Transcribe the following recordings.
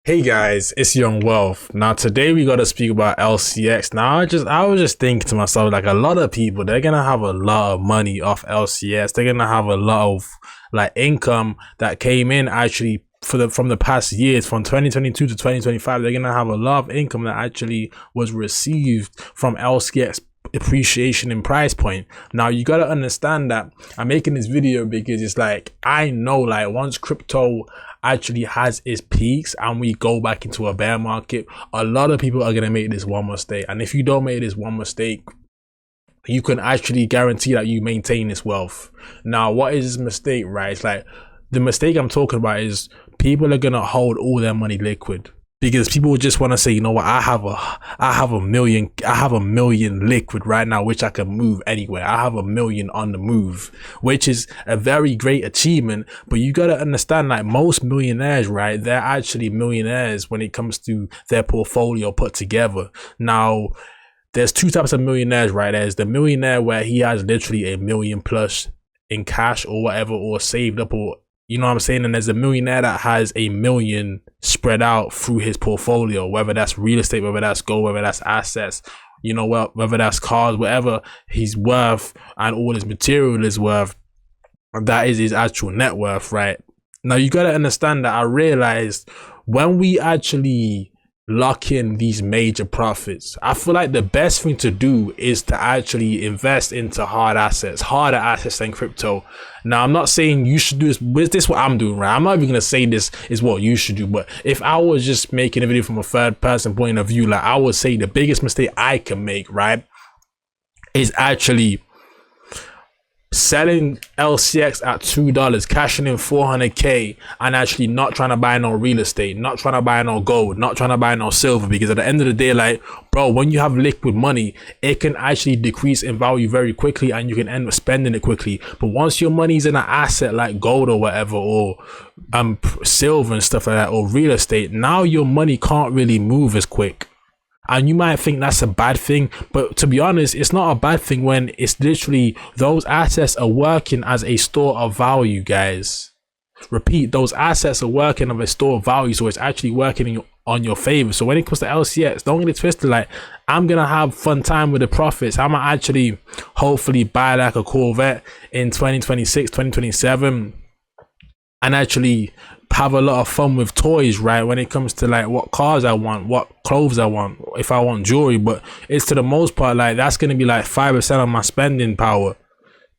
Hey guys, it's Young Wealth. Now today we gotta speak about LCX. Now I was just thinking to myself, like a lot of people, they're gonna have a lot of money off LCX. They're gonna have a lot of like income that came in actually from the past years, from 2022 to 2025. They're gonna have a lot of income that actually was received from LCX appreciation in price point. Now you got to understand that I'm making this video because it's like I know, like, once crypto actually has its peaks and we go back into a bear market, a lot of people are going to make this one mistake. And if you don't make this one mistake, you can actually guarantee that you maintain this wealth. Now, what is this mistake, right? It's like, the mistake I'm talking about is people are going to hold all their money liquid, because people just want to say, you know what, I have a million liquid right now, which I can move anywhere. I have a million on the move, which is a very great achievement. But you got to understand, like, most millionaires, right, they're actually millionaires when it comes to their portfolio put together. Now, there's two types of millionaires, right? There's the millionaire where he has literally a million plus in cash or whatever, or saved up, or, you know what I'm saying? And there's a millionaire that has a million spread out through his portfolio, whether that's real estate, whether that's gold, whether that's assets, you know, whether that's cars, whatever he's worth and all his material is worth, that is his actual net worth, right? Now, you got to understand that I realized when we actually lock in these major profits, I feel like the best thing to do is to actually invest into harder assets than crypto. Now, I'm not saying you should do this, but this is what I'm doing, right? I'm not even gonna say this is what you should do, but if I was just making a video from a third person point of view, like, I would say the biggest mistake I can make, right, is actually selling LCX at $2, cashing in 400k, and actually not trying to buy no real estate, not trying to buy no gold, not trying to buy no silver. Because at the end of the day, like, bro, when you have liquid money, it can actually decrease in value very quickly and you can end up spending it quickly. But once your money's in an asset like gold or whatever, or silver and stuff like that, or real estate, now your money can't really move as quick. And you might think that's a bad thing, but to be honest, it's not a bad thing when it's literally those assets are working as a store of value, guys. Repeat, those assets are working as a store of value, so it's actually working on your favor. So when it comes to LCX, don't get it twisted. Like, I'm gonna have fun time with the profits. I'm gonna actually hopefully buy like a Corvette in 2026, 2027, and actually have a lot of fun with toys, right? When it comes to like what cars I want, what clothes I want, if I want jewelry. But it's, to the most part, like, that's gonna be like 5% of my spending power.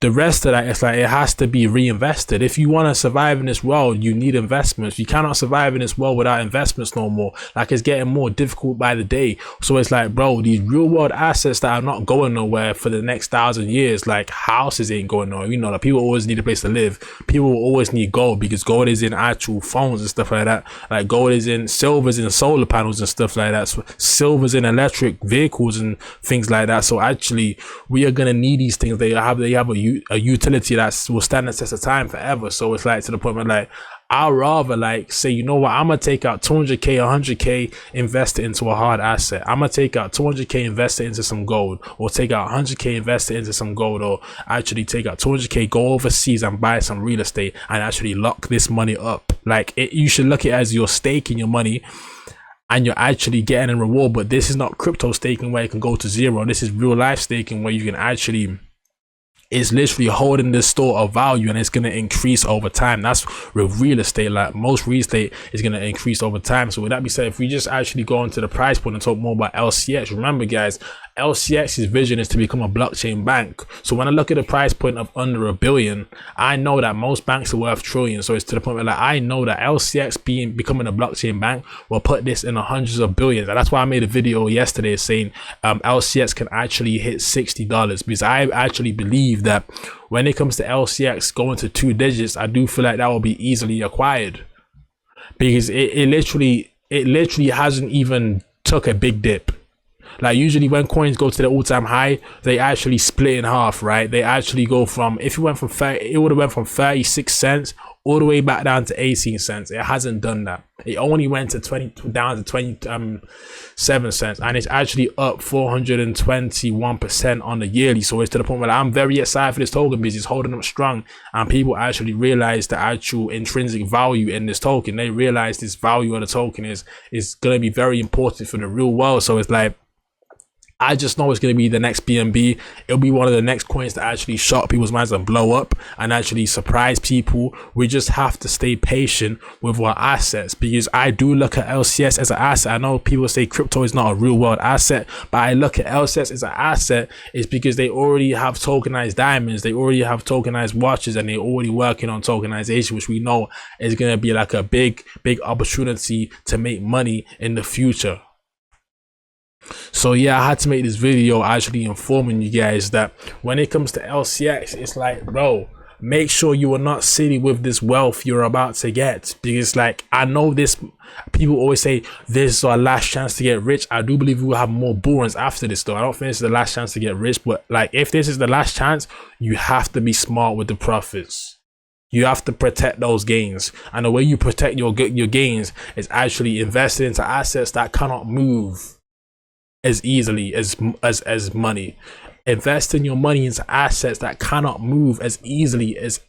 The rest of that, it's like, it has to be reinvested. If you want to survive in this world, you need investments. You cannot survive in this world without investments no more. Like, it's getting more difficult by the day. So it's like, bro, these real world assets that are not going nowhere for the next 1,000 years, like houses ain't going nowhere. You know, like, people always need a place to live. People will always need gold, because gold is in actual phones and stuff like that. Like, gold is in, silver's in solar panels and stuff like that. So silver's in electric vehicles and things like that. So actually, we are gonna need these things. They have a utility that will stand the test of time forever. So it's like, to the point where, like, I'd rather, like, say, you know what, I'm gonna take out 200k, 100k, invest it into a hard asset. I'm gonna take out 200k, invest it into some gold, or take out 100k, invest it into some gold, or actually take out 200k, go overseas and buy some real estate and actually lock this money up. Like, you should look at it as you're staking your money and you're actually getting a reward. But this is not crypto staking where it can go to zero. This is real life staking where you can actually, it's literally holding this store of value, and it's going to increase over time. That's with real estate. Like, most real estate is going to increase over time. So with that being said, if we just actually go into the price point and talk more about LCX, remember, guys, LCX's vision is to become a blockchain bank. So when I look at the price point of under $1 billion, I know that most banks are worth trillions. So it's to the point where, like, I know that LCX becoming a blockchain bank will put this in the hundreds of billions. And that's why I made a video yesterday saying LCX can actually hit $60, because I actually believe that when it comes to LCX going to 2 digits, I do feel like that will be easily acquired, because it literally hasn't even took a big dip. Like, usually when coins go to the all-time high, they actually split in half, right? They actually go from, if it went from 30, it would have went from 36 cents all the way back down to 18 cents. It hasn't done that. It only went to 20 down to 27 cents, and it's actually up 421% on the yearly. So it's to the point where I'm very excited for this token because it's holding up strong, and people actually realize the actual intrinsic value in this token. They realize this value of the token is going to be very important for the real world. So it's like, I just know it's going to be the next BNB. It'll be one of the next coins to actually shock people's minds and blow up and actually surprise people. We just have to stay patient with our assets, because I do look at LCS as an asset. I know people say crypto is not a real world asset, but I look at LCS as an asset is because they already have tokenized diamonds, they already have tokenized watches, and they're already working on tokenization, which we know is going to be like a big opportunity to make money in the future. So yeah, I had to make this video actually informing you guys that when it comes to LCX, it's like, bro, make sure you are not silly with this wealth you're about to get, because like, I know this, people always say this is our last chance to get rich. I do believe we will have more bull runs after this though. I don't think this is the last chance to get rich, but like, if this is the last chance, you have to be smart with the profits. You have to protect those gains, and the way you protect your gains is actually investing into assets that cannot move as easily as money. Investing your money into assets that cannot move as easily as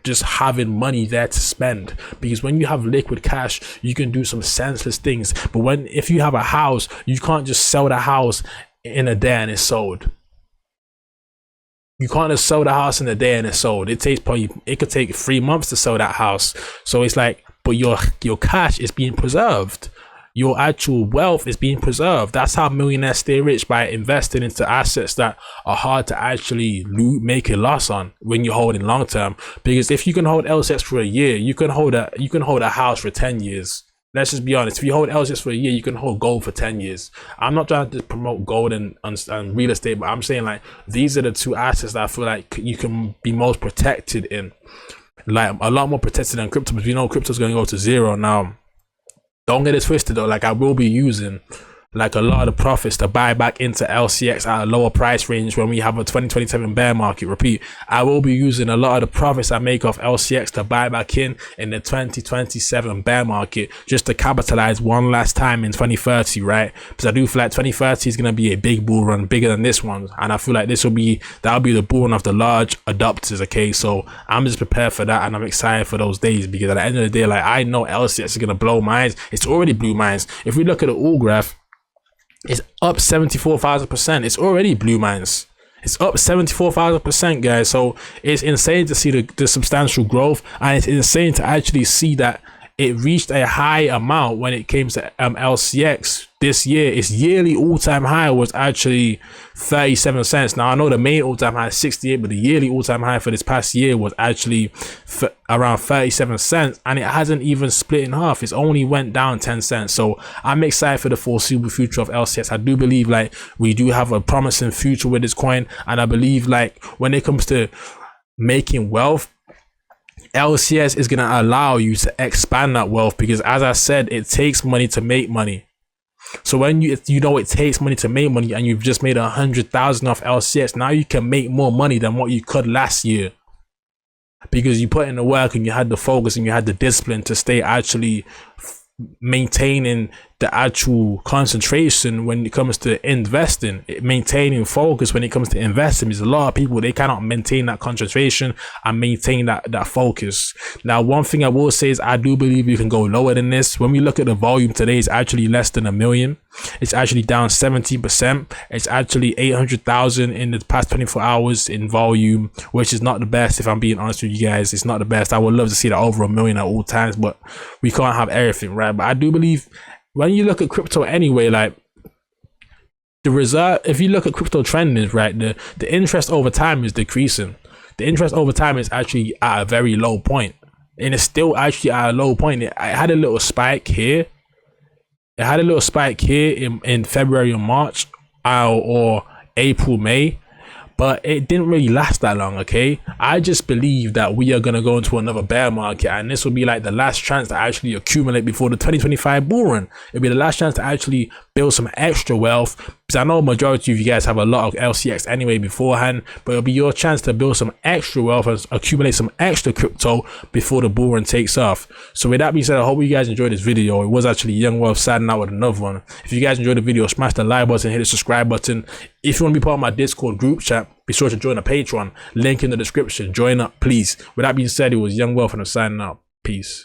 just having money there to spend, because when you have liquid cash, you can do some senseless things. But if you have a house, you can't just sell the house in a day and it's sold. You can't just sell the house in a day and it's sold. It could take 3 months to sell that house. So it's like, but your cash is being preserved. Your actual wealth is being preserved. That's how millionaires stay rich, by investing into assets that are hard to actually make a loss on when you're holding long term. Because if you can hold LCX for a year, you can hold a house for 10 years. Let's just be honest. If you hold LCX for a year, you can hold gold for 10 years. I'm not trying to promote gold and real estate, but I'm saying like, these are the two assets that I feel like you can be most protected in. Like, a lot more protected than crypto, because we know crypto's going to go to zero now. Don't get it twisted though, like I will be using like a lot of the profits to buy back into LCX at a lower price range when we have a 2027 bear market. Repeat, I will be using a lot of the profits I make off LCX to buy back in the 2027 bear market, just to capitalize one last time in 2030, right? Because I do feel like 2030 is going to be a big bull run, bigger than this one, and I feel like that'll be the bull run of the large adopters. Okay, so I'm just prepared for that, and I'm excited for those days, because at the end of the day, like, I know LCX is going to blow minds. It's already blew minds. If we look at the all graph, it's up 74,000%. It's already blue minds. It's up 74,000%, guys. So it's insane to see the substantial growth, and it's insane to actually see that it reached a high amount when it came to LCX this year. Its yearly all-time high was actually 37 cents. Now I know the main all-time high is 68, but the yearly all-time high for this past year was actually around 37 cents, and it hasn't even split in half. It's only went down 10 cents. So I'm excited for the foreseeable future of LCX. I do believe like we do have a promising future with this coin, and I believe like when it comes to making wealth, LCS is going to allow you to expand that wealth, because as I said, it takes money to make money. So when you know it takes money to make money, and you've just made 100,000 off LCS, now you can make more money than what you could last year, because you put in the work and you had the focus and you had the discipline to stay actually maintaining the actual concentration when it comes to investing, maintaining focus when it comes to investing. Because a lot of people, they cannot maintain that concentration and maintain that focus. Now, one thing I will say is I do believe you can go lower than this. When we look at the volume today, it's actually less than 1 million. It's actually down 17%. It's actually 800,000 in the past 24 hours in volume, which is not the best. If I'm being honest with you guys, it's not the best. I would love to see that over 1 million at all times, but we can't have everything, right? But I do believe when you look at crypto anyway, like the reserve, if you look at crypto trending, right, the interest over time is decreasing. The interest over time is actually at a very low point, and it's still actually at a low point. It had a little spike here. It had a little spike here in February or March, or April, May, but it didn't really last that long. Okay, I just believe that we are going to go into another bear market, and this will be like the last chance to actually accumulate before the 2025 bull run. It'll be the last chance to actually build some extra wealth because I know a majority of you guys have a lot of LCX anyway beforehand, but it'll be your chance to build some extra wealth and accumulate some extra crypto before the bull run takes off. So with that being said, I hope you guys enjoyed this video. It was actually Young Wealth signing out with another one. If you guys enjoyed the video, smash the like button, hit the subscribe button. If you want to be part of my Discord group chat, be sure to join the Patreon, link in the description. Join up, please. With that being said, it was Young Wealth and I'm signing out. Peace.